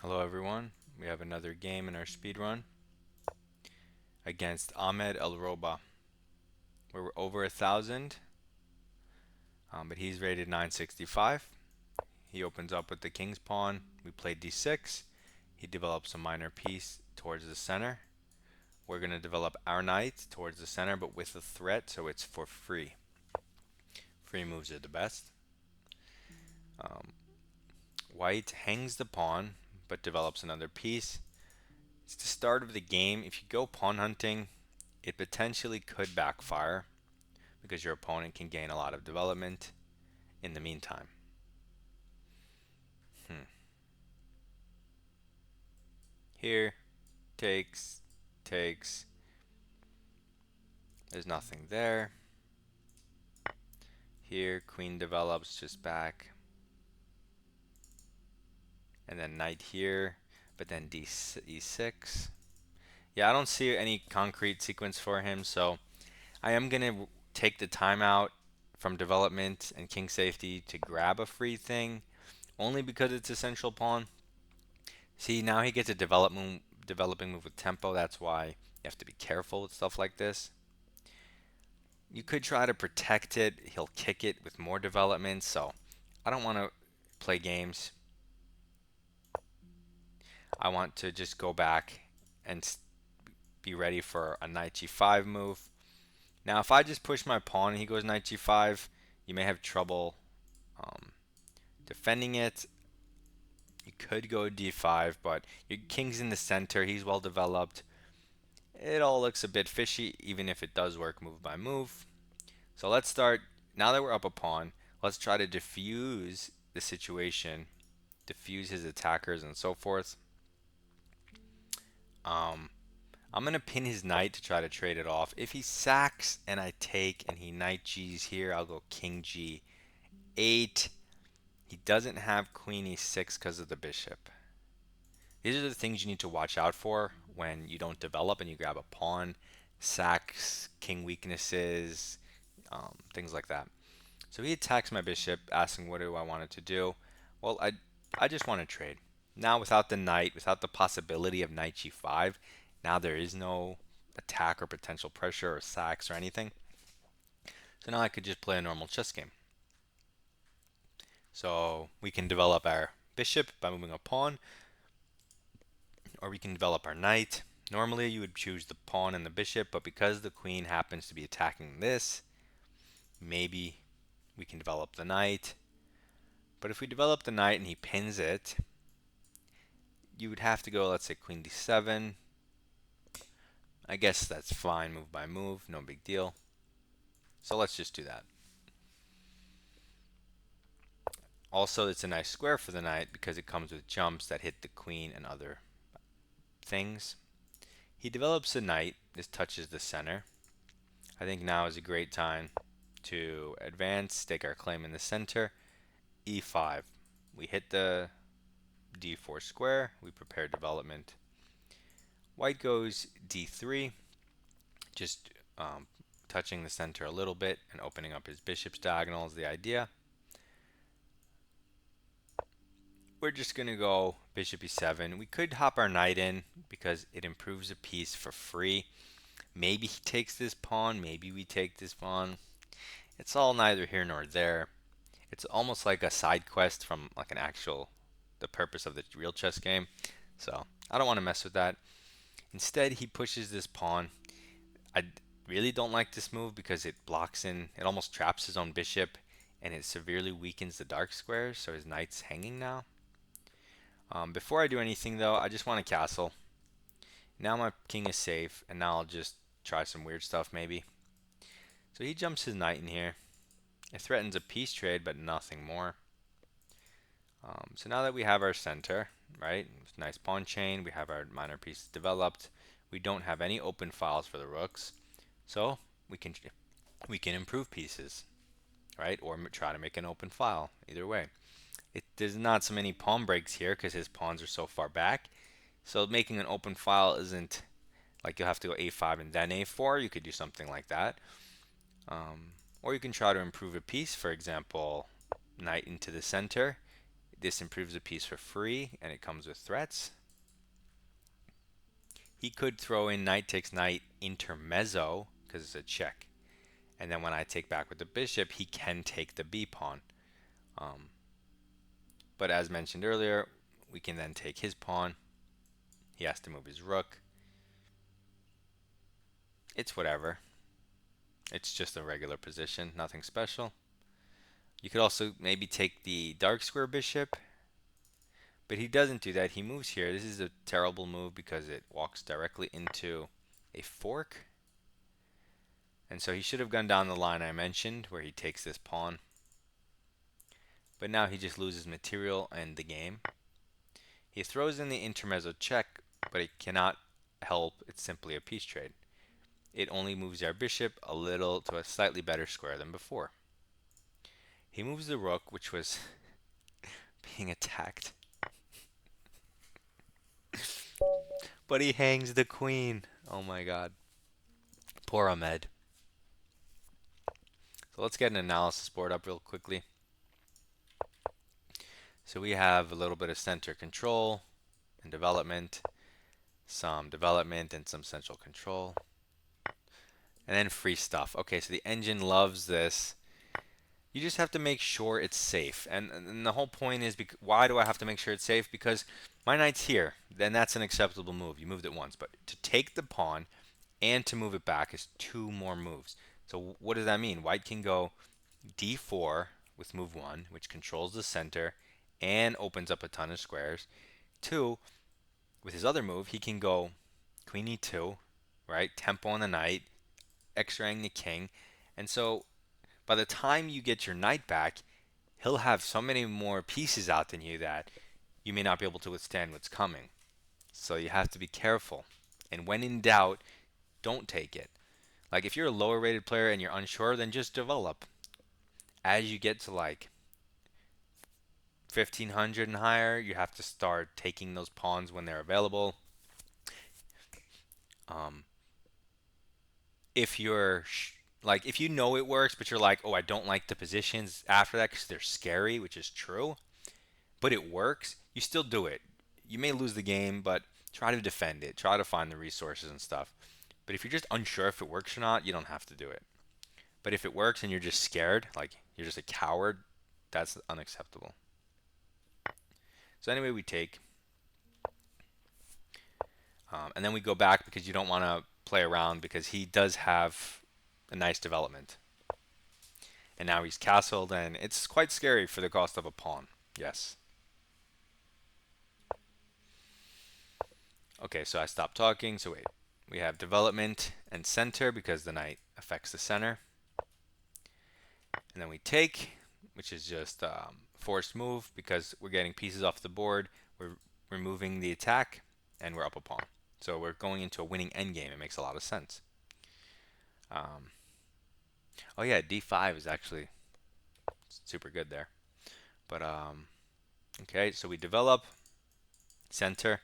Hello everyone, we have another game in our speed run against Ahmed El Roba. We're over 1,000, but he's rated 965. He opens up with the king's pawn. We play d6. He develops a minor piece towards the center. We're going to develop our knight towards the center, but with a threat, so it's for free. Free moves are the best. Um, White hangs the pawn, but develops another piece. It's the start of the game. If you go pawn hunting, it potentially could backfire because your opponent can gain a lot of development in the meantime. Hmm. Here, takes, there's nothing there. Here, queen develops just back. And then knight here, but then e6. Yeah, I don't see any concrete sequence for him, so I am going to take the time out from development and king safety to grab a free thing, only because it's a central pawn. See, now he gets a developing move with tempo. That's why you have to be careful with stuff like this. You could try to protect it. He'll kick it with more development. So I don't want to play games. I want to just go back and be ready for a knight g5 move. Now, if I just push my pawn and he goes knight g5, you may have trouble defending it. You could go d5, but your king's in the center. He's well developed. It all looks a bit fishy, even if it does work move by move. So let's start, now that we're up a pawn, let's try to diffuse the situation, diffuse his attackers and so forth. I'm going to pin his knight to try to trade it off. If he sacks and I take and he knight G's here, I'll go king G8. He doesn't have queen E6 because of the bishop. These are the things you need to watch out for when you don't develop and you grab a pawn, sacks, king weaknesses, things like that. So he attacks my bishop, asking what do I want it to do. Well, I just want to trade. Now without the knight, without the possibility of knight g5, now there is no attack or potential pressure or sacks or anything. So now I could just play a normal chess game. So we can develop our bishop by moving a pawn, or we can develop our knight. Normally you would choose the pawn and the bishop, but because the queen happens to be attacking this, maybe we can develop the knight. But if we develop the knight and he pins it, you would have to go, let's say, queen d7. I guess that's fine, move by move, no big deal. So let's just do that. Also, it's a nice square for the knight because it comes with jumps that hit the queen and other things. He develops a knight. This touches the center. I think now is a great time to advance, stake our claim in the center. e5. We hit the d4 square. We prepare development. White goes d3, just touching the center a little bit and opening up his bishop's diagonal is the idea. We're just going to go bishop e7. We could hop our knight in because it improves a piece for free. Maybe he takes this pawn, maybe we take this pawn. It's all neither here nor there. It's almost like a side quest from like the purpose of the real chess game. So I don't want to mess with that. Instead, he pushes this pawn. I really don't like this move because it blocks in, it almost traps his own bishop and it severely weakens the dark squares, so his knight's hanging now. Before I do anything though, I just want a castle. Now my king is safe, and now I'll just try some weird stuff maybe. So he jumps his knight in here. It threatens a peace trade, but nothing more. So now that we have our center, right, nice pawn chain, we have our minor pieces developed. We don't have any open files for the rooks, so we can improve pieces, right, or try to make an open file. Either way, there's not so many pawn breaks here because his pawns are so far back. So making an open file isn't like you'll have to go a5 and then a4. You could do something like that. Or you can try to improve a piece, for example, knight into the center. This improves the piece for free, and it comes with threats. He could throw in knight takes knight intermezzo, because it's a check. And then when I take back with the bishop, he can take the b pawn. Um, but as mentioned earlier, we can then take his pawn. He has to move his rook. It's whatever. It's just a regular position, nothing special. You could also maybe take the dark square bishop, but he doesn't do that. He moves here. This is a terrible move because it walks directly into a fork. And so he should have gone down the line I mentioned where he takes this pawn. But now he just loses material and the game. He throws in the intermezzo check, but it cannot help. It's simply a piece trade. It only moves our bishop a little to a slightly better square than before. He moves the rook, which was being attacked. But he hangs the queen. Oh my god. Poor Ahmed. So let's get an analysis board up real quickly. So we have a little bit of center control and development, some development and some central control, and then free stuff. Okay, so the engine loves this. You just have to make sure it's safe. And the whole point is, why do I have to make sure it's safe? Because my knight's here. Then that's an acceptable move. You moved it once. But to take the pawn and to move it back is two more moves. So what does that mean? White can go d4 with move 1, which controls the center and opens up a ton of squares. 2, with his other move, he can go queen e2, right? Tempo on the knight, extracting the king. And so by the time you get your knight back, he'll have so many more pieces out than you that you may not be able to withstand what's coming. So you have to be careful. And when in doubt, don't take it. Like if you're a lower rated player and you're unsure, then just develop. As you get to like 1500 and higher, you have to start taking those pawns when they're available. Um, if you're like, if you know it works, but you're like, oh, I don't like the positions after that because they're scary, which is true, but it works, you still do it. You may lose the game, but try to defend it. Try to find the resources and stuff. But if you're just unsure if it works or not, you don't have to do it. But if it works and you're just scared, like you're just a coward, that's unacceptable. So anyway, we take. And then we go back because you don't want to play around because he does have a nice development. And now he's castled, and it's quite scary for the cost of a pawn. Yes. Okay, so I stopped talking. So wait. We have development and center because the knight affects the center. And then we take, which is just forced move because we're getting pieces off the board. We're removing the attack, and we're up a pawn. So we're going into a winning endgame. It makes a lot of sense. Oh yeah, d5 is actually super good there. But okay, so we develop center.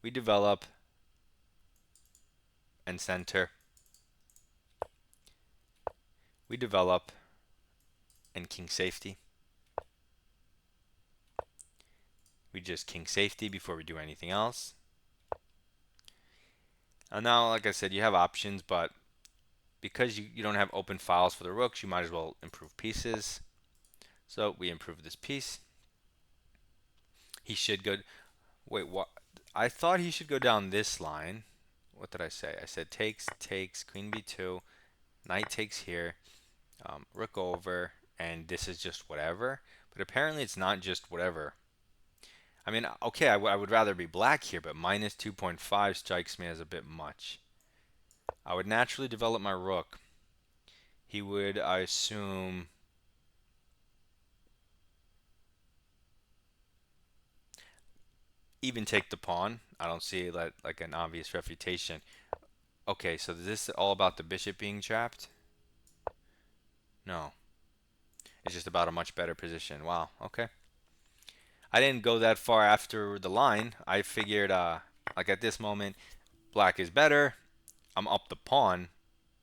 We develop and center. We develop and king safety. We just king safety before we do anything else. And now, like I said, you have options, but because you don't have open files for the rooks, you might as well improve pieces. So we improve this piece. He should go. Wait, what? I thought he should go down this line. What did I say? I said takes, queen b2, knight takes here, rook over, and this is just whatever. But apparently it's not just whatever. I mean, okay, I would rather be black here, but minus 2.5 strikes me as a bit much. I would naturally develop my rook. He would, I assume, even take the pawn. I don't see that like an obvious refutation. Okay, so is this all about the bishop being trapped? No. It's just about a much better position. Wow, okay. I didn't go that far after the line. I figured, like at this moment, black is better. I'm up the pawn,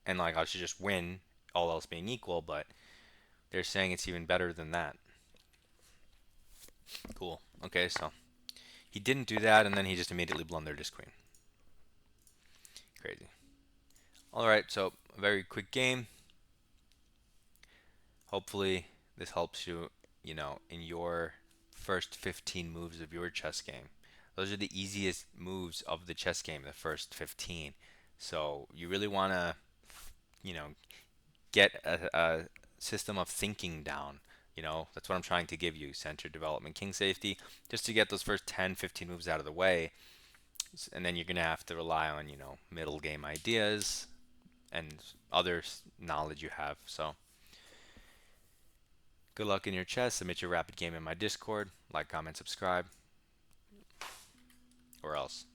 and like I should just win, all else being equal. But they're saying it's even better than that. Okay, so he didn't do that, and then he just immediately blundered his queen. Crazy. All right, so a very quick game. Hopefully, this helps you, in your first 15 moves of your chess game. Those are the easiest moves of the chess game, the first 15. So you really want to, you know, get a system of thinking down. That's what I'm trying to give you: center, development, king safety, just to get those first 10, 15 moves out of the way. And then you're going to have to rely on, middle game ideas and other knowledge you have. So good luck in your chess. Submit your rapid game in my Discord. Like, comment, subscribe, or else.